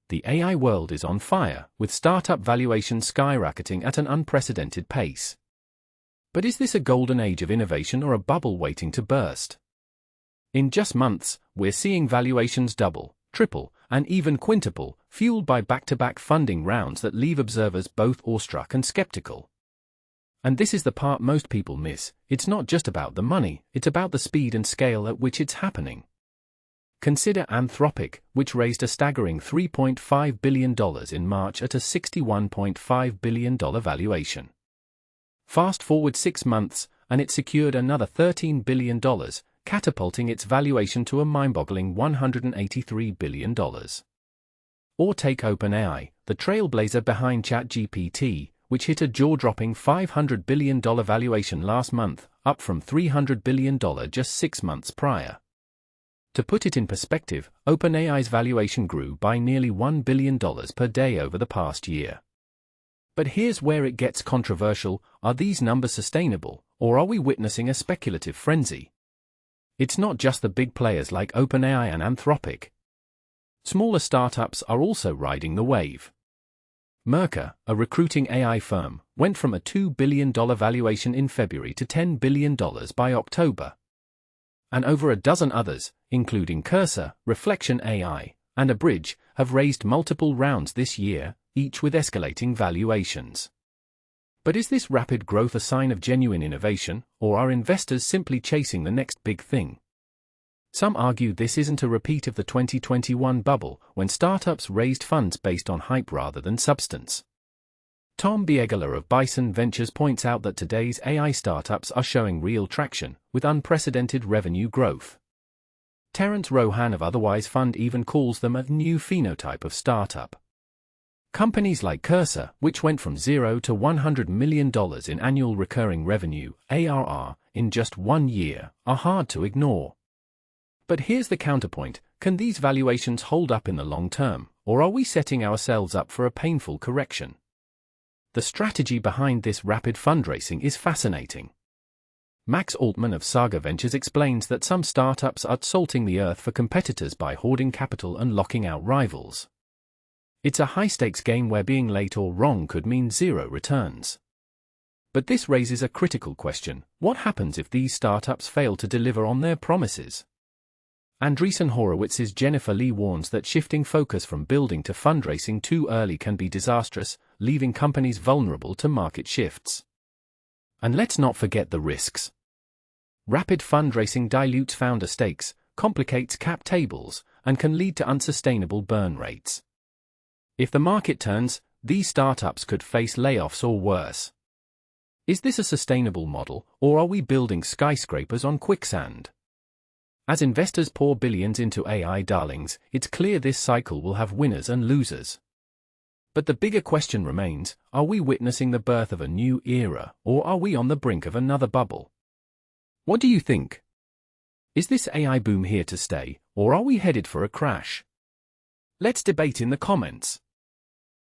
The AI world is on fire, with startup valuations skyrocketing at an unprecedented pace. But is this a golden age of innovation or a bubble waiting to burst? In just months, we're seeing valuations double, triple, and even quintuple, fueled by back-to-back funding rounds that leave observers both awestruck and skeptical. And this is the part most people miss. It's not just about the money, it's about the speed and scale at which it's happening. Consider Anthropic, which raised a staggering $3.5 billion in March at a $61.5 billion valuation. Fast forward 6 months, and it secured another $13 billion, catapulting its valuation to a mind-boggling $183 billion. Or take OpenAI, the trailblazer behind ChatGPT, which hit a jaw-dropping $500 billion valuation last month, up from $300 billion just 6 months prior. To put it in perspective, OpenAI's valuation grew by nearly $1 billion per day over the past year. But here's where it gets controversial: are these numbers sustainable, or are we witnessing a speculative frenzy? It's not just the big players like OpenAI and Anthropic. Smaller startups are also riding the wave. Mercer, a recruiting AI firm, went from a $2 billion valuation in February to $10 billion by October. And over a dozen others, including Cursor, Reflection AI, and Abridge, have raised multiple rounds this year, each with escalating valuations. But is this rapid growth a sign of genuine innovation, or are investors simply chasing the next big thing? Some argue this isn't a repeat of the 2021 bubble, when startups raised funds based on hype rather than substance. Tom Biegler of Bison Ventures points out that today's AI startups are showing real traction, with unprecedented revenue growth. Terence Rohan of Otherwise Fund even calls them a new phenotype of startup. Companies like Cursor, which went from $0 to $100 million in annual recurring revenue, ARR, in just 1 year, are hard to ignore. But here's the counterpoint: can these valuations hold up in the long term, or are we setting ourselves up for a painful correction? The strategy behind this rapid fundraising is fascinating. Max Altman of Saga Ventures explains that some startups are salting the earth for competitors by hoarding capital and locking out rivals. It's a high-stakes game where being late or wrong could mean zero returns. But this raises a critical question: what happens if these startups fail to deliver on their promises? Andreessen Horowitz's Jennifer Lee warns that shifting focus from building to fundraising too early can be disastrous, leaving companies vulnerable to market shifts. And let's not forget the risks. Rapid fundraising dilutes founder stakes, complicates cap tables, and can lead to unsustainable burn rates. If the market turns, these startups could face layoffs or worse. Is this a sustainable model, or are we building skyscrapers on quicksand? As investors pour billions into AI darlings, it's clear this cycle will have winners and losers. But the bigger question remains: are we witnessing the birth of a new era, or are we on the brink of another bubble? What do you think? Is this AI boom here to stay, or are we headed for a crash? Let's debate in the comments.